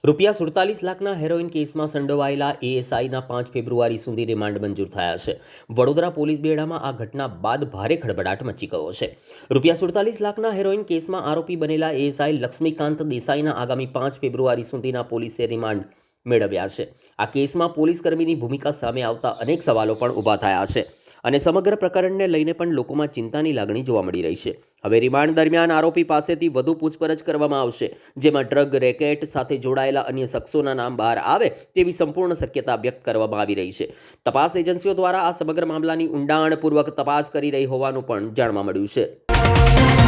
₹47 લાખના હેરોઇન કેસમાં સંડોવાયેલા એએસઆઈના 5 ફેબ્રુઆરી સુધી રિમાન્ડ મંજૂર થયા છે। વડોદરા પોલીસ બેડામાં આ ઘટના બાદ ભારે ખળભળાટ મચી ગયો છે। ₹47 લાખના હેરોઇન કેસમાં આરોપી બનેલા એએસઆઈ લક્ષ્મીકાંત દેસાઈના આગામી 5 ફેબ્રુઆરી સુધીના પોલીસે રિમાન્ડ મેળવ્યા છે। આ કેસમાં પોલીસકર્મીની ભૂમિકા સામે આવતા અનેક સવાલો પણ ઊભા થયા છે અને સમગ્ર પ્રકરણને લઈને પણ લોકોમાં ચિંતાની લાગણી જોવા મળી રહી છે। હવે રિમાન્ડ દરમિયાન આરોપી પાસેથી વધુ પૂછપરછ કરવામાં આવશે, જેમાં ડ્રગ રેકેટ સાથે જોડાયેલા અન્ય શખ્સોના નામ બહાર આવે તેવી સંપૂર્ણ શક્યતા વ્યક્ત કરવામાં આવી રહી છે। તપાસ એજન્સીઓ દ્વારા આ સમગ્ર મામલાની ઊંડાણપૂર્વક તપાસ કરી રહી હોવાનું પણ જાણવા મળ્યું છે।